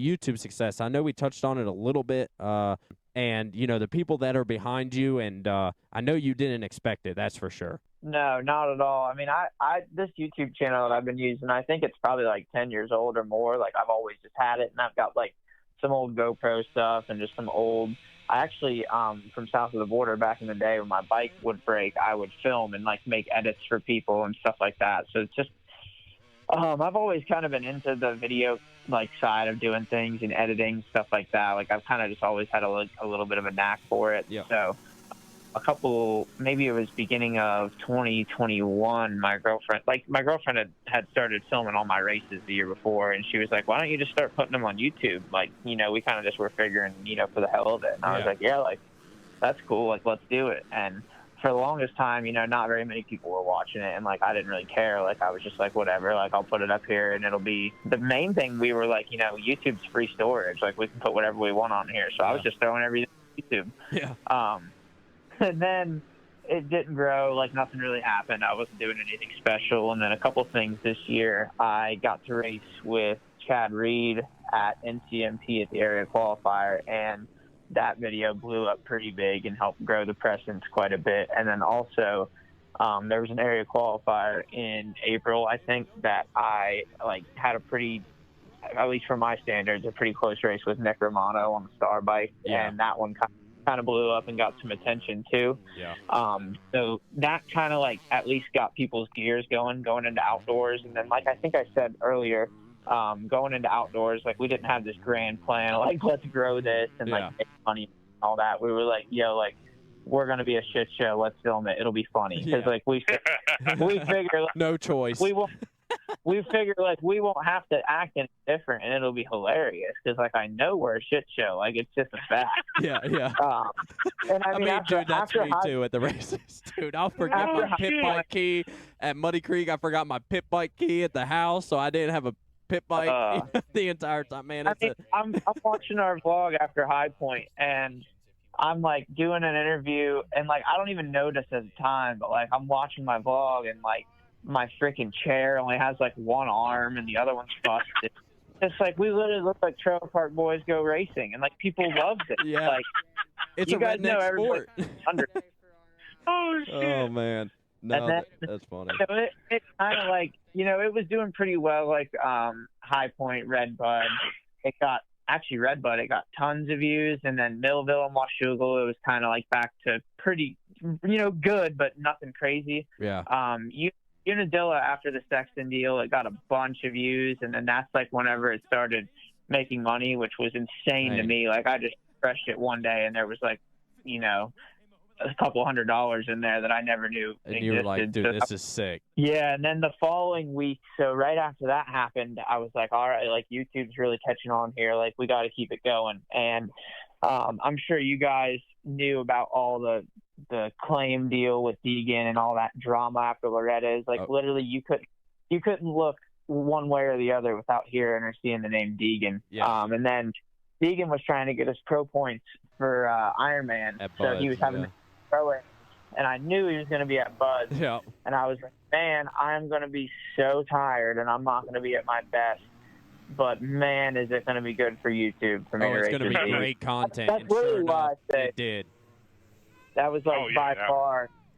YouTube success. I know we touched on it a little bit, and, you know, the people that are behind you, and I know you didn't expect it, that's for sure. No, not at all. I mean, this YouTube channel that I've been using, I think it's probably like 10 years old or more. Like, I've always just had it, and I've got like some old GoPro stuff and just some old. I actually, from south of the border back in the day when my bike would break, I would film and like make edits for people and stuff like that. So it's just, I've always kind of been into the video like side of doing things and editing, stuff like that. Like, I've kind of just always had a little bit of a knack for it. Yeah. So maybe it was beginning of 2021, my girlfriend had started filming all my races the year before, and she was like, why don't you just start putting them on YouTube? Like, you know, we kind of just were figuring, you know, for the hell of it. And I was like, yeah, like, that's cool. Like, let's do it. And for the longest time, you know, not very many people were watching it, and like, I didn't really care. Like, I was just like, whatever, like, I'll put it up here and it'll be the main thing. We were like, you know, YouTube's free storage. Like, we can put whatever we want on here. So I was just throwing everything on YouTube. Yeah. And then it didn't grow, like nothing really happened. I wasn't doing anything special. And then a couple things this year, I got to race with Chad Reed at NCMP at the area qualifier, and that video blew up pretty big and helped grow the presence quite a bit. And then also there was an area qualifier in April, I think, that I like had a pretty, at least for my standards, a pretty close race with Nick Romano on the Star bike. Yeah. And that one kind of blew up and got some attention too. Yeah. So that kind of like at least got people's gears going into outdoors. And then, like I think I said earlier, going into outdoors, like, we didn't have this grand plan, like, let's grow this and like make money and all that. We were like, yo, like, we're going to be a shit show. Let's film it. It'll be funny. Cause like we figure like, no choice. We figure like we won't have to act any different, and it'll be hilarious because like I know we're a shit show. Like, it's just a fact. Yeah. And I mean dude, that's me too at the races, dude. I'll forget my pit bike key at Muddy Creek. I forgot my pit bike key at the house, so I didn't have a pit bike the entire time. Man, I'm watching our vlog after High Point, and I'm like doing an interview, and like I don't even notice at the time, but like I'm watching my vlog, and like my freaking chair only has like one arm and the other one's busted. It's like we literally look like Trailer Park Boys Go Racing, and like people loved it. Yeah, like, it's you a guys know redneck sport. Oh shit! Oh man, no, then, that's funny. So it kind of like, you know, it was doing pretty well. Like High Point, Redbud, it got tons of views, and then Millville and Washougal, it was kind of like back to pretty, you know, good, but nothing crazy. Yeah. Unadilla, after the Sexton deal, it got a bunch of views, and then that's like whenever it started making money, which was insane to me. Like, I just refreshed it one day, and there was like, you know, a couple $100 in there that I never knew and existed. You were like, dude, this is sick. Yeah, and then the following week, so right after that happened, I was like, all right, like, YouTube's really catching on here. Like, we got to keep it going. And I'm sure you guys knew about all the claim deal with Deegan and all that drama after Loretta's. Like, literally, you couldn't look one way or the other without hearing or seeing the name Deegan. Yeah. And then Deegan was trying to get us pro points for Ironman, so he was having pro it, and I knew he was going to be at Bud. Yeah. And I was like, man, I'm going to be so tired, and I'm not going to be at my best. But man, is it going to be good for YouTube for me to race? It's going to be great content. That's really why I say it did. That was like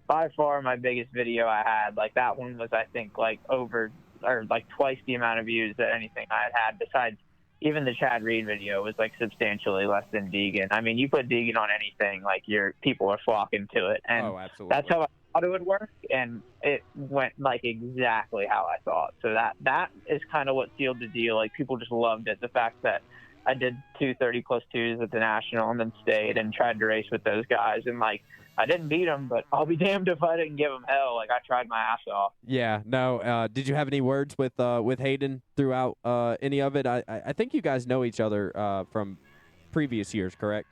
by far my biggest video I had. Like, that one was, I think, like twice the amount of views that anything I had besides even the Chad Reed video was like substantially less than Deegan. I mean, you put Deegan on anything, like people are flocking to it. And that's how I thought it would work, and it went like exactly how I thought. So that is kind of what sealed the deal. Like, people just loved it. The fact that I did 2:30+2s at the National and then stayed and tried to race with those guys, and like, I didn't beat them, but I'll be damned if I didn't give them hell. Like, I tried my ass off. Yeah, no. Did you have any words with Hayden throughout any of it? I think you guys know each other from previous years, correct?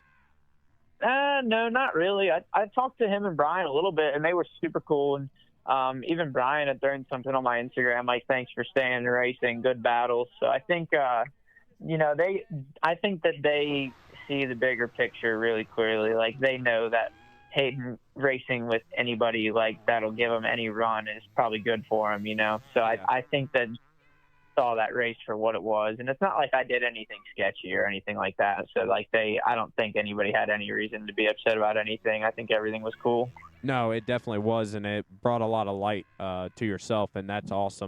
No, not really. I talked to him and Brian a little bit, and they were super cool. And even Brian had thrown something on my Instagram, like, thanks for staying and racing, good battles. So I think, you know, I think that they see the bigger picture really clearly. Like, they know that Hayden racing with anybody like that'll give him any run is probably good for him, you know. So I think that saw that race for what it was, and it's not like I did anything sketchy or anything like that. So like I don't think anybody had any reason to be upset about anything. I think everything was cool. No, it definitely was, and it brought a lot of light to yourself, and that's awesome.